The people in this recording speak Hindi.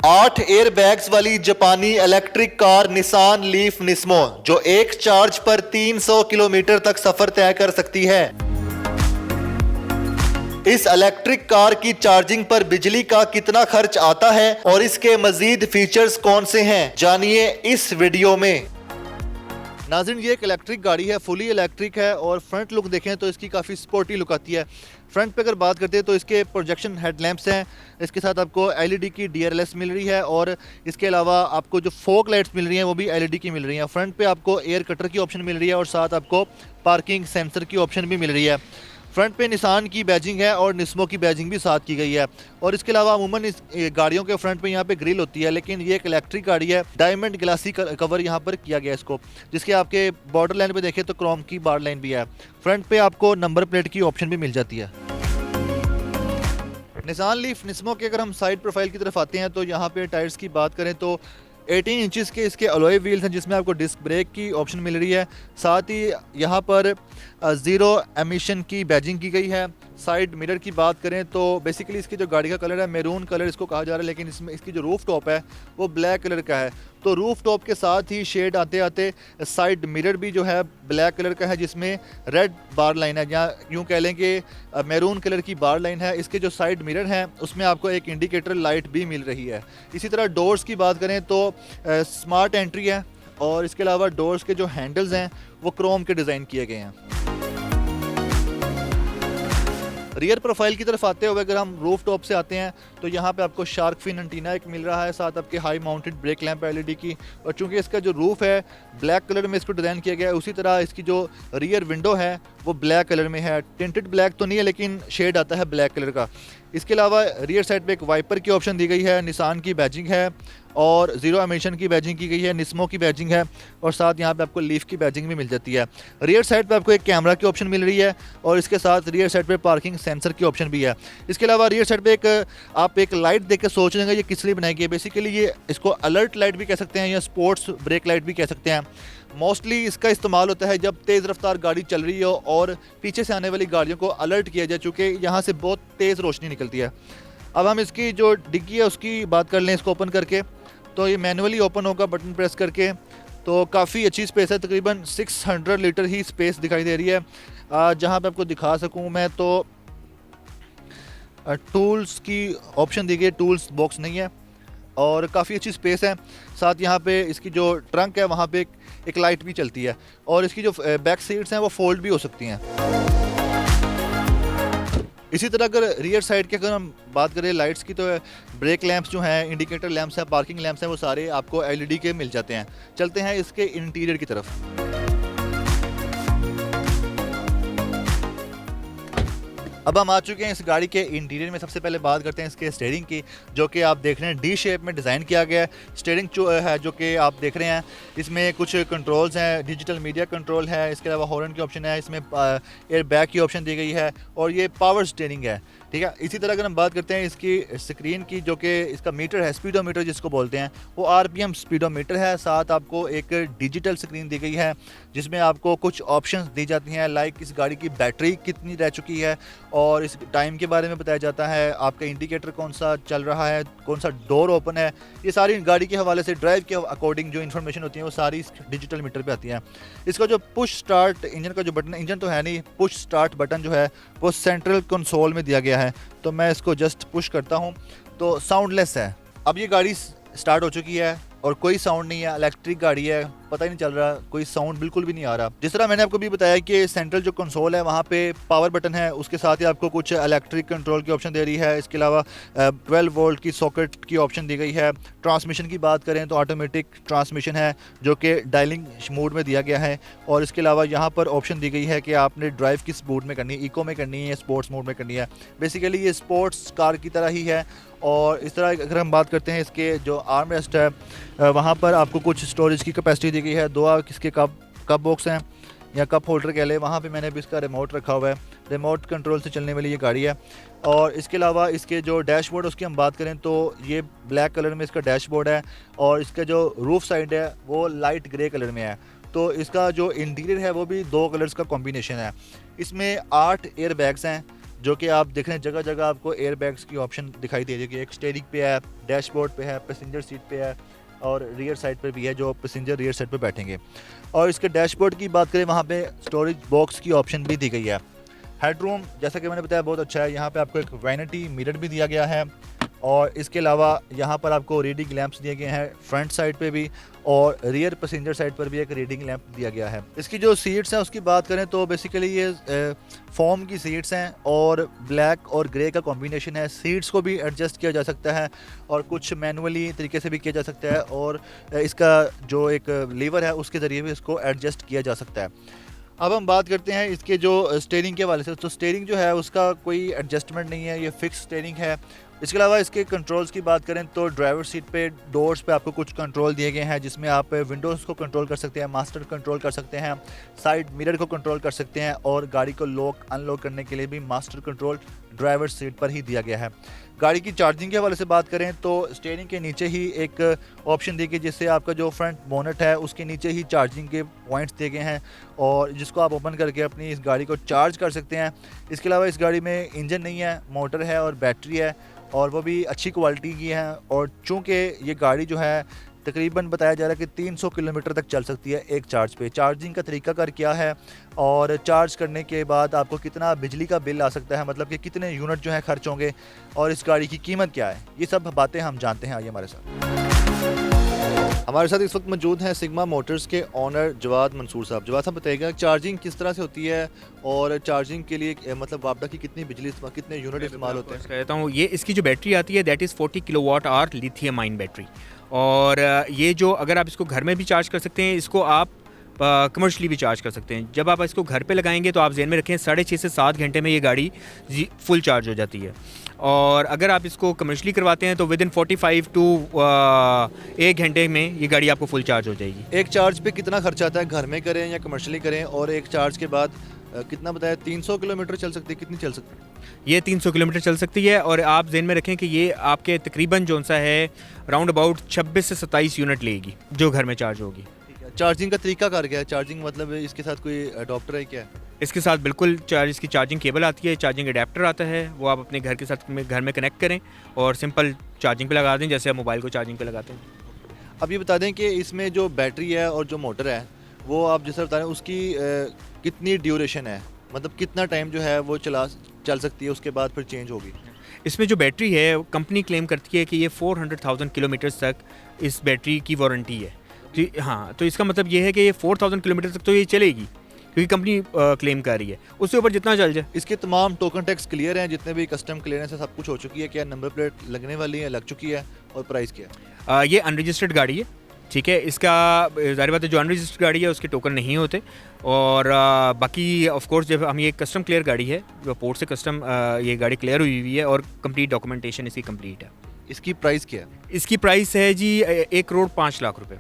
8 एयर बैग्स वाली जापानी electric car Nissan leaf Nismo जो एक चार्ज पर 300 किलोमीटर तक सफर तय कर सकती है। इस इलेक्ट्रिक कार की चार्जिंग पर बिजली का कितना खर्च आता है और इसके मजीद फीचर्स कौन से हैं, जानिए इस वीडियो में। नाज़रीन, ये एक इलेक्ट्रिक गाड़ी है, फुली इलेक्ट्रिक है और फ्रंट लुक देखें तो इसकी काफ़ी स्पोर्टी लुक आती है। फ्रंट पे अगर बात करते हैं तो इसके प्रोजेक्शन हेडलैम्प्स हैं, इसके साथ आपको एलईडी की डीआरएलएस मिल रही है और इसके अलावा आपको जो फोक लाइट्स मिल रही हैं वो भी एलईडी की मिल रही हैं। फ्रंट पे आपको एयर कटर की ऑप्शन मिल रही है और साथ आपको पार्किंग सेंसर की ऑप्शन भी मिल रही है। फ्रंट पे निसान की बैजिंग है और निस्मो की बैजिंग भी साथ की गई है। और इसके अलावा अमूमन इस गाड़ियों के फ्रंट पे यहाँ पे ग्रिल होती है, लेकिन ये एक इलेक्ट्रिक गाड़ी है। डायमंड ग्लासी कवर यहाँ पर किया गया है इसको, जिसके आपके बॉर्डर लाइन पे देखें तो क्रोम की बार लाइन भी है। फ्रंट पे आपको नंबर प्लेट की ऑप्शन भी मिल जाती है। निसान लीफ निस्मो के अगर हम साइड प्रोफाइल की तरफ आते हैं तो यहाँ पे टायर्स की बात करें तो 18 इंचेस के इसके अलॉय व्हील्स हैं, जिसमें आपको डिस्क ब्रेक की ऑप्शन मिल रही है। साथ ही यहाँ पर ज़ीरो एमिशन की बैजिंग की गई है। साइड मिरर की बात करें तो बेसिकली इसकी जो गाड़ी का कलर है मैरून कलर इसको कहा जा रहा है, लेकिन इसमें इसकी जो रूफ टॉप है वो ब्लैक कलर का है। तो रूफ टॉप के साथ ही शेड आते आते साइड मिरर भी जो है ब्लैक कलर का है, जिसमें रेड बार लाइन है, या यूँ कह लें कि मैरून कलर की बार लाइन है। इसके जो साइड मिरर हैं उसमें आपको एक इंडिकेटर लाइट भी मिल रही है। इसी तरह डोर्स की बात करें तो स्मार्ट एंट्री है और इसके अलावा डोर्स के जो हैंडल्स हैं वो क्रोम के डिज़ाइन किए गए हैं। रियर प्रोफाइल की तरफ आते हुए अगर हम रूफ टॉप से आते हैं तो यहाँ पे आपको शार्क फिन एंटीना एक मिल रहा है, साथ आपके high mounted break lamp LED की। और चूंकि इसका जो रूफ है ब्लैक कलर में इसको डिज़ाइन किया गया है, उसी तरह इसकी जो रियर विंडो है वो ब्लैक कलर में है। टिंटेड ब्लैक तो नहीं है, लेकिन शेड आता है ब्लैक कलर का। इसके अलावा रियर साइड पे एक वाइपर की ऑप्शन दी गई है। निसान की बैजिंग है और ज़ीरो एमिशन की बैजिंग की गई है, निस्मो की बैजिंग है और साथ यहाँ पे आपको लीफ की बैजिंग भी मिल जाती है। रियर साइड पे आपको एक कैमरा की ऑप्शन मिल रही है और इसके साथ रियर साइड पे पार्किंग सेंसर की ऑप्शन भी है। इसके अलावा रियर साइड पे आप एक लाइट देख के सोच लेंगे ये किस लिए बनाई गई है। बेसिकली ये इसको अलर्ट लाइट भी कह सकते हैं या स्पोर्ट्स ब्रेक लाइट भी कह सकते हैं। मोस्टली इसका इस्तेमाल होता है जब तेज़ रफ्तार गाड़ी चल रही हो और पीछे से आने वाली गाड़ियों को अलर्ट किया जाए, चूँकि यहाँ से बहुत तेज़ रोशनी निकलती है। अब हम इसकी जो डिग्गी है उसकी बात कर लें। इसको ओपन करके तो ये मैनुअली ओपन होगा बटन प्रेस करके, तो काफ़ी अच्छी स्पेस है, तकरीबन 600 लीटर ही स्पेस दिखाई दे रही है। जहाँ पे आपको दिखा सकूँ मैं तो टूल्स की ऑप्शन दी गई है, टूल्स बॉक्स नहीं है और काफ़ी अच्छी स्पेस है। साथ यहाँ पे इसकी जो ट्रंक है वहाँ पे एक लाइट भी चलती है और इसकी जो बैक सीट्स हैं वो फोल्ड भी हो सकती हैं। इसी तरह अगर रियर साइड की अगर हम बात करें लाइट्स की तो ब्रेक लैंप्स जो हैं, इंडिकेटर लैंप्स हैं, पार्किंग लैंप्स हैं, वो सारे आपको एलईडी के मिल जाते हैं। चलते हैं इसके इंटीरियर की तरफ। अब हम आ चुके हैं इस गाड़ी के इंटीरियर में। सबसे पहले बात करते हैं इसके स्टीयरिंग की, जो कि आप देख रहे हैं डी शेप में डिज़ाइन किया गया है। स्टीयरिंग जो है जो कि आप देख रहे हैं इसमें कुछ कंट्रोल्स हैं, डिजिटल मीडिया कंट्रोल है, इसके अलावा हॉर्न की ऑप्शन है, इसमें एयर बैग की ऑप्शन दी गई है और ये पावर स्टीयरिंग है, ठीक है। इसी तरह अगर हम बात करते हैं इसकी स्क्रीन की, जो कि इसका मीटर है स्पीडोमीटर जिसको बोलते हैं, वो आरपीएम स्पीडोमीटर है। साथ आपको एक डिजिटल स्क्रीन दी गई है जिसमें आपको कुछ ऑप्शंस दी जाती हैं, लाइक इस गाड़ी की बैटरी कितनी रह चुकी है और इस टाइम के बारे में बताया जाता है, आपका इंडिकेटर कौन सा चल रहा है, कौन सा डोर ओपन है। ये सारी गाड़ी के हवाले से ड्राइव के अकॉर्डिंग जो इन्फॉर्मेशन होती है वो सारी इस डिजिटल मीटर पे आती है। इसका जो पुश स्टार्ट इंजन का जो बटन, इंजन तो है नहीं, पुश स्टार्ट बटन जो है वो सेंट्रल कंसोल में दिया गया है। तो मैं इसको जस्ट पुश करता हूँ तो साउंडलेस है। अब ये गाड़ी स्टार्ट हो चुकी है और कोई साउंड नहीं है, इलेक्ट्रिक गाड़ी है, पता ही नहीं चल रहा, कोई साउंड बिल्कुल भी नहीं आ रहा। जिस तरह मैंने आपको भी बताया कि सेंट्रल जो कंसोल है वहाँ पे पावर बटन है, उसके साथ ही आपको कुछ इलेक्ट्रिक कंट्रोल की ऑप्शन दे रही है। इसके अलावा 12 वोल्ट की सॉकेट की ऑप्शन दी गई है। ट्रांसमिशन की बात करें तो ऑटोमेटिक ट्रांसमिशन है जो कि डायलिंग मोड में दिया गया है और इसके अलावा यहाँ पर ऑप्शन दी गई है कि आपने ड्राइव किस मोड में करनी है, इको में करनी है या स्पोर्ट्स मोड में करनी है। बेसिकली ये स्पोर्ट्स कार की तरह ही है। और इस तरह अगर हम बात करते हैं इसके जो आर्म रेस्ट है वहाँ पर आपको कुछ स्टोरेज की कैपेसिटी दी गई है। दो किसके कप बॉक्स हैं या कप होल्डर कह लें। वहाँ पे मैंने भी इसका रिमोट रखा हुआ है, रिमोट कंट्रोल से चलने वाली ये गाड़ी है। और इसके अलावा इसके जो डैशबोर्ड उसकी हम बात करें तो ये ब्लैक कलर में इसका डैशबोर्ड है और इसका जो रूफ साइड है वो लाइट ग्रे कलर में है। तो इसका जो इंटीरियर है वो भी 2 कलर्स का कॉम्बिनेशन है। इसमें 8 एयर बैग्स हैं जो कि आप देख रहे हैं जगह जगह आपको एयर बैग्स की ऑप्शन दिखाई दे रही है। एक स्टीयरिंग पे है, डैशबोर्ड पे है, पैसेंजर सीट पे है और रियर साइड पर भी है जो पैसेंजर रियर साइड पे बैठेंगे। और इसके डैशबोर्ड की बात करें, वहाँ पे स्टोरेज बॉक्स की ऑप्शन भी दी गई है। हेडरूम जैसा कि मैंने बताया बहुत अच्छा है। यहाँ पे आपको एक वैनिटी मिरर भी दिया गया है और इसके अलावा यहाँ पर आपको रीडिंग लैंप्स दिए गए हैं फ्रंट साइड पे भी और रियर पैसेंजर साइड पर भी एक रीडिंग लैंप दिया गया है। इसकी जो सीट्स हैं उसकी बात करें तो बेसिकली ये फॉर्म की सीट्स हैं और ब्लैक और ग्रे का कॉम्बिनेशन है। सीट्स को भी एडजस्ट किया जा सकता है और कुछ मैनुअली तरीके से भी किया जा सकता है और इसका जो एक लीवर है उसके ज़रिए भी इसको एडजस्ट किया जा सकता है। अब हम बात करते हैं इसके जो स्टीयरिंग के हवाले से। तो स्टीयरिंग जो है उसका कोई एडजस्टमेंट नहीं है, ये फिक्स स्टीयरिंग है। इसके अलावा इसके कंट्रोल्स की बात करें तो ड्राइवर सीट पे डोर्स पे आपको कुछ कंट्रोल दिए गए हैं जिसमें आप विंडोज़ को कंट्रोल कर सकते हैं, मास्टर कंट्रोल कर सकते हैं, साइड मिरर को कंट्रोल कर सकते हैं और गाड़ी को लॉक अनलॉक करने के लिए भी मास्टर कंट्रोल ड्राइवर सीट पर ही दिया गया है। गाड़ी की चार्जिंग के हवाले से बात करें तो स्टीयरिंग के नीचे ही एक ऑप्शन दी गई जिससे आपका जो फ्रंट बोनट है उसके नीचे ही चार्जिंग के पॉइंट्स दिए गए हैं और जिसको आप ओपन करके अपनी इस गाड़ी को चार्ज कर सकते हैं। इसके अलावा इस गाड़ी में इंजन नहीं है, मोटर है और बैटरी है और वो भी अच्छी क्वालिटी की है। और चूँकि ये गाड़ी जो है तकरीबन बताया जा रहा है कि 300 किलोमीटर तक चल सकती है एक चार्ज पे। चार्जिंग का तरीकाकार क्या है और चार्ज करने के बाद आपको कितना बिजली का बिल आ सकता है, मतलब कि कितने यूनिट जो है खर्च होंगे और इस गाड़ी की कीमत क्या है, ये सब बातें हम जानते हैं। आइए हमारे साथ इस वक्त मौजूद हैं सिग्मा मोटर्स के ऑनर जवाद मंसूर साहब। जवाद साहब बताइएगा चार्जिंग किस तरह से होती है और चार्जिंग के लिए मतलब वापडा की कितनी बिजली कितने यूनिट इस्तेमाल होते हैं? कहता हूँ ये इसकी जो बैटरी आती है that is 40 kilowatt hour lithium ion battery. और ये जो अगर आप इसको घर में भी चार्ज कर सकते हैं, इसको आप कमर्शली भी चार्ज कर सकते हैं। जब आप इसको घर पे लगाएंगे तो आप ज़हन में रखें 6.5 से 7 घंटे में ये गाड़ी फुल चार्ज हो जाती है। और अगर आप इसको कमर्शली करवाते हैं तो विद इन 45 टू 1 घंटे में ये गाड़ी आपको फुल चार्ज हो जाएगी। एक चार्ज पे कितना खर्चा आता है, घर में करें या कमर्शली करें? और एक चार्ज के बाद कितना बताया, 300 किलोमीटर चल सकती है? कितनी चल सकती है? ये 300 किलोमीटर चल सकती है और आप ज़हन में रखें कि ये आपके तकरीबन जो सा है राउंड अबाउट 26 से 27 यूनिट लेगी जो घर में चार्ज होगी। चार्जिंग का तरीका कर क्या है? चार्जिंग मतलब इसके साथ कोई अडॉप्टर है क्या? इसके साथ बिल्कुल इसकी चार्जिंग केबल आती है, चार्जिंग अडेप्टर आता है, वो आप अपने घर के साथ घर में कनेक्ट करें और सिंपल चार्जिंग पे लगा दें जैसे आप मोबाइल को चार्जिंग पे लगाते हैं। अब ये बता दें कि इसमें जो बैटरी है और जो मोटर है वो आप जैसे बता रहे हैं उसकी कितनी ड्यूरेशन है, मतलब कितना टाइम जो है वो चल सकती है, उसके बाद फिर चेंज होगी? इसमें जो बैटरी है कंपनी क्लेम करती है कि ये 400,000 किलोमीटर तक इस बैटरी की वारंटी है। तो हाँ, तो इसका मतलब ये है कि ये 4,000 किलोमीटर तक तो ये चलेगी क्योंकि कंपनी क्लेम कर रही है, उससे ऊपर जितना चल जाए। इसके तमाम टोकन टैक्स क्लियर हैं, जितने भी कस्टम क्लियरेंस है सब कुछ हो चुकी है क्या? नंबर प्लेट लगने वाली है, लग चुकी है? और प्राइस क्या है? ये अनरजिस्टर्ड गाड़ी है, ठीक है। इसका ज़ाहिर बात है जो अनरजिस्टर्ड गाड़ी है उसके टोकन नहीं होते। और बाकी ऑफ कोर्स जब हम ये कस्टम क्लियर गाड़ी है, जो पोर्ट से कस्टम ये गाड़ी क्लियर हुई है और कंप्लीट डॉक्यूमेंटेशन इसकी कंप्लीट है। इसकी प्राइस क्या है? इसकी प्राइस है जी 1 करोड़ 5 लाख रुपए।